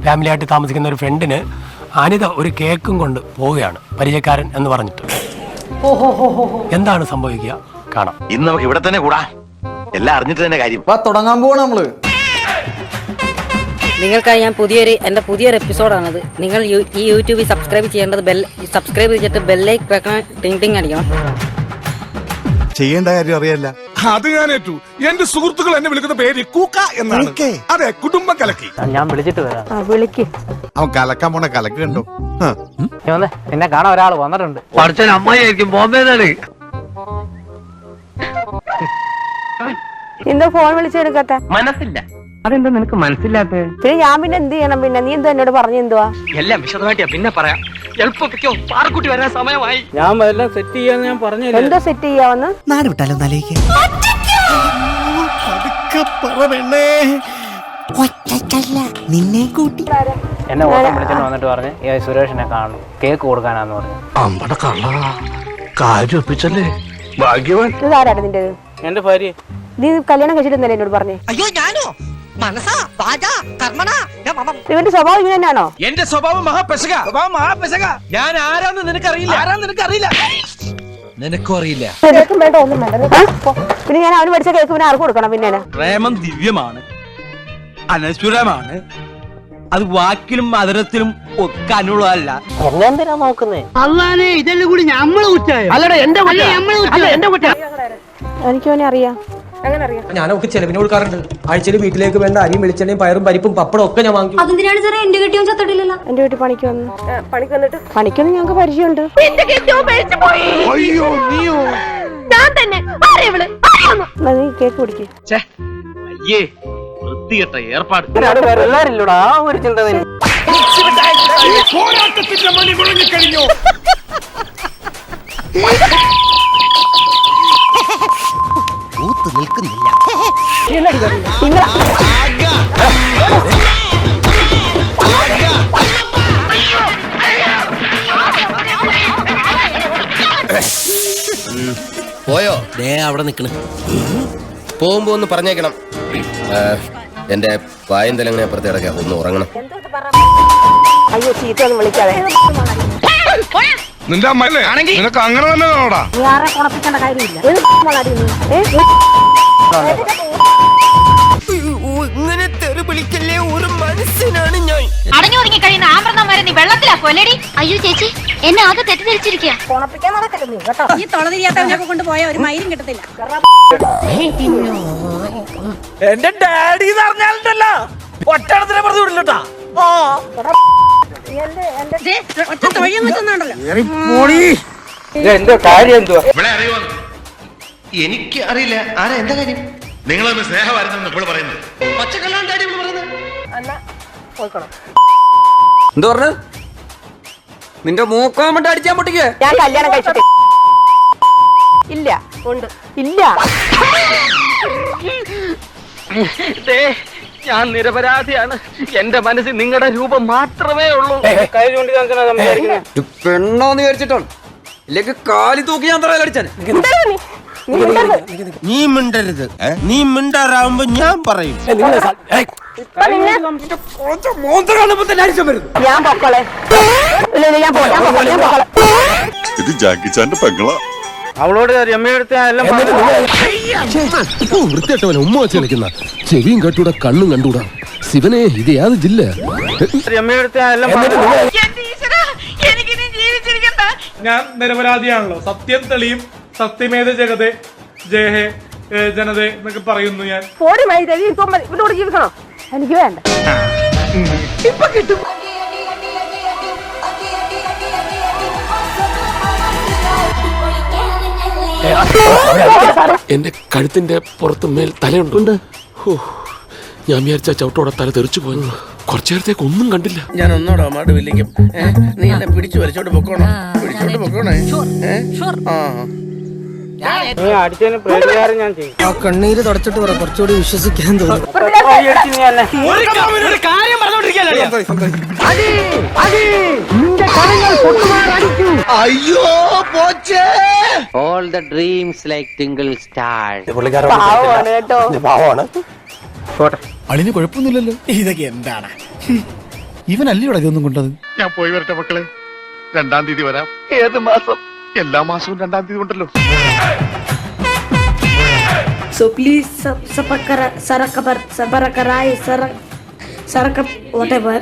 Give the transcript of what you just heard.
Family ആയിട്ട് താമസിക്കുന്ന ഒരു ഫ്രണ്ടിന് അനിത ഒരു കേക്കും കൊണ്ട് പോവുകയാണ്, പരിചയക്കാരൻ എന്ന് പറഞ്ഞിട്ട്. എന്താണ് സംഭവിക്കുക കാണാം. ഇന്ന് നമുക്ക് ഇവിടെ തന്നെ കൂടാ, എല്ലാം അറിഞ്ഞിട്ട് തന്നെ കാര്യം. തുടങ്ങാൻ പോവാണ് നമ്മള്. നിങ്ങൾക്കായി ഞാൻ എൻ്റെ പുതിയൊരു എപ്പിസോഡാണിത്. നിങ്ങൾ ഈ യൂട്യൂബിൽ സബ്സ്ക്രൈബ് ചെയ്യേണ്ടത് സബ്സ്ക്രൈബ് ചെയ്തിട്ട് ബെല്ലൈക്ക് വെക്കണം, ടിങ് ടിങ് അടിക്കണം. ചെയ്യേണ്ട കാര്യം അറിയാല്ല. അത് ഞാൻ ഏറ്റു. എന്റെ സുഹൃത്തുക്കൾ എന്നെ വിളിക്കുന്ന പേര് കൂക്ക എന്നാണ്. അതെ, കുടുംബം കലക്കി. ഞാൻ വിളിച്ചിട്ട് വരാം. വിളിക്ക്. അവൻ കലക്കാൻ പോണ കലക്ക് കണ്ടോ? പിന്നെ കാണാൻ ഒരാൾ വന്നിട്ടുണ്ട്. പഠിച്ചൻ അമ്മയായിരിക്കും ബോംബെന്നാണ്. എന്താ ഫോൺ വിളിച്ചെടുക്കത്ത? മനസ്സില്ല. അതെന്താ നിനക്ക് മനസ്സിലാത്ത? പിന്നെ ഞാൻ പിന്നെ എന്ത് ചെയ്യണം? പിന്നെ നീ എന്താ എന്നോട് പറഞ്ഞു എന്തുവാ? എല്ലാം വിശദമായിട്ടാ പിന്നെ പറയാം. എളുപ്പോ പാറക്കുട്ടി വരാൻ സമയമായി. ഞാൻ എല്ലാം സെറ്റ് ചെയ്യാന്ന് ഞാൻ പറഞ്ഞു. എന്തോ സെറ്റ് ചെയ്യാവന്ന്? നാട് വിട്ടാലോ നാലേക്ക് നിന്നെ കൂട്ടി എന്നെ ഓട്ടം വിളിച്ചിട്ട് വന്നിട്ട് പറഞ്ഞ് സുരേഷിനെ കാണും, കേക്ക് കൊടുക്കാനാന്ന് പറഞ്ഞു. അമ്പട കള്ള കാര്യം ഒപ്പിച്ചല്ലേ, ഭാഗ്യവാൻ. ഇതാരാണ് നിന്റേത്? എന്റെ ഭാര്യ. നീ കല്യാണം കഴിച്ചിട്ടുണ്ടല്ലേ എന്നോട് പറഞ്ഞേ? അയ്യോ ഞാനോ മനസ്സാ വാചാ കർമ്മണാ ഇവന്റെ സ്വഭാവം ഇങ്ങനെ തന്നെയാണോ? എന്റെ സ്വഭാവം മഹാപെശക. ഞാൻ ആരാന്ന് നിനക്കറിയില്ല. നിനക്കും അറിയില്ല. കേക്കും വേണ്ട, ഒന്നും വേണ്ട. പിന്നെ ഞാൻ അവന് പഠിച്ച കേക്ക് പിന്നെ ആർക്ക് കൊടുക്കണം? പിന്നെ പ്രേമം ദിവ്യമാണ്, അനശ്വരമാണ്. അത് വാക്കിലും മധുരത്തിലും ഒക്കെ അനുള്ളതല്ല. എന്നെന്തിനാ നോക്കുന്നേ? അല്ലാതെ ഇതെല്ലാം കൂടി നമ്മള് കുറ്റായോ? അല്ലടാ എന്റെ കുറ്റ. എനിക്ക് അവനെ അറിയാം. ഞാനൊക്കെ ചെലവിന് കൊടുക്കാറുണ്ട്. ആഴ്ചയിൽ വീട്ടിലേക്ക് വേണ്ട അരിയും വെളിച്ചെണ്ണയും പയറും പരിപ്പും പപ്പടം ഒക്കെ ഞാൻ വാങ്ങി. അതെന്തിനാണ് സാറേ എന്റെ കെട്ടിയോ ചത്തിട്ടില്ലല്ലോ? എന്റെ വീട്ടിൽ പണിക്ക് വന്നിട്ട് പണിക്കൊന്നും ഞങ്ങൾക്ക് പരിചയമുണ്ട്. അയ്യോ നീയോ? നീ കേക്ക് കുടിക്ക്. അയ്യേ വൃത്തികെട്ട ഏർപ്പാട്. എല്ലാരില്ലൂടാ ആ ഒരു ചിന്ത. പോരാട്ടത്തിന്റെ മണി മുഴങ്ങിക്കഴിഞ്ഞു. നിൽക്കുന്നില്ല. പോയോ? ദേ അവിടെ നിക്കണ്. പോകുമ്പോ ഒന്ന് പറഞ്ഞേക്കണം. എന്റെ പായം തലങ്ങനെ അപ്പുറത്ത് കിടക്കാം, ഒന്ന് ഉറങ്ങണം. അയ്യോ ചീത്ത ഒന്നും വിളിക്കാതെ. നിന്റെ അമ്മല്ലേ? നിനക്ക് അങ്ങനെ തന്നെ കാണോടാ. നീ ആരെ കുണപ്പിക്കേണ്ട കാര്യമില്ല. ഇങ്ങനെ തെറി വിളിക്കല്ലേ, ഒരു മനസ്സിനാണ് ഞാൻ. അടഞ്ഞു ഒതുങ്ങി കഴിയുന്ന ആമൃതം വരെ നീ വെള്ളത്തിലാക്കോ അല്ലേടി? അയ്യോ ചേച്ചി, എന്നെ ആകെ തെറ്റിദ്ധരിച്ചിരിക്കുക. കുണപ്പിക്കാൻ നടക്കരുത് നീ കേട്ടോ. ഈ തൊളതിരിയാത്തവനൊക്കെ കൊണ്ടുപോയ ഒരു മയിലും കിട്ടത്തില്ല. എന്റെ ഡാഡി പറഞ്ഞാലുണ്ടല്ലോ ഒറ്റടത്തിനെ പറഞ്ഞു വിടില്ലട്ടാ. ഒറ്റ തൊഴിയും വെച്ചോണ്ടല്ലോ. എന്തോ കാര്യം എന്തുവാ? ഇവിടെ അറിയോ? എനിക്ക് അറിയില്ല. ആരാ, എന്താ കാര്യം? നിങ്ങളൊന്ന് സ്നേഹമായിരുന്നു ഇപ്പോൾ പറയുന്നത്. പച്ചക്കല്ലാണ് ഡാഡി ഇവിടെ പറയുന്നത്. എന്താ പറഞ്ഞു? നിന്റെ മൂക്കാമട്ട് അടിച്ചാൻ പൊട്ടിക്കേ. ഞാൻ കല്യാണം കഴിച്ചിട്ട് ഇല്ല. ഉണ്ട് ഇല്ല. ഞാൻ നിരപരാധിയാണ്. എന്റെ മനസ്സിൽ നിങ്ങളുടെ രൂപം മാത്രമേ ഉള്ളൂ. കൈ ചൂണ്ടി സംസാരിക്കുന്നത് പെണ്ണോന്ന് വിചാരിച്ചിട്ടാണ്, ഇല്ലെങ്കിൽ കാലി തൂക്കി ഞാൻ തറയിലടിച്ചാൻ. നീ മിണ്ടരുത്. നീ മിണ്ടാറാവുമ്പോ ഞാൻ പറയും. ഞാൻ പൊക്കളെ. ഇത് ജാക്കിച്ചാന്റെ പെങ്ങളാ. അവളോട് രമ്യടുത്ത് എല്ലാം വൃത്തിയായിട്ടവനെ ഉമ്മ വെച്ച് കളിക്കുന്ന ചെവിയും കട്ടൂടാ കണ്ണും കണ്ടൂടാ. ശിവനെ ഇത് യാത് ജില്ല. രമ്യടുത്ത് എല്ലാം ഞാൻ നിരപരാധിയാണല്ലോ. സത്യം തെളിയും. സത്യമേത ജഗതേ ജയഹേ ജനതേ എന്നൊക്കെ പറയുന്നു ഞാൻ. ഇവനോട് ജീവിക്കണോ? എനിക്ക് വേണ്ട. ഇപ്പൊ കിട്ടും. എന്റെ കഴുത്തിന്റെ പുറത്ത് മേൽ തലയുണ്ട്. ഞാൻ വിചാരിച്ച ചവിട്ടോടെ തല തെറിച്ചു പോയെന്ന്. കുറച്ചു നേരത്തേക്ക് ഒന്നും കണ്ടില്ല. ഞാൻ ഒന്നോടോ മാട് വില്ലിക്കും. നീ എന്നെ പിടിച്ചു വലിച്ചോണ്ട് പൊക്കോണോ? അടിച്ചതിന് പ്രതികാരം ഞാൻ ചെയ്യും. ആ കണ്ണീര് തുടച്ചിട്ട് പറ, കുറച്ചുകൂടി വിശ്വസിക്കാൻ തോന്നുന്നു. ഒരു കാര്യം പറഞ്ഞോണ്ടിരിക്കല്ലോ. അയ്യോ പോച്ചേ. All the dreams like twinkle stars. പാവമാണ് കേട്ടോ. പാവമാണ്. അളിന് കുഴപ്പമൊന്നുമില്ലല്ലോ. ഇതൊക്കെ എന്താണ്? ഇവനല്ലേ ഇവിടെ ഇതൊന്നും കൊണ്ടത്? ഞാൻ പോയി വരട്ടെ മക്കളെ. 2-ാം തീയതി വരാം. ഏത് മാസം? എല്ലാ മാസവും 2-ാം തീയതി ഉണ്ടല്ലോ. So please, whatever.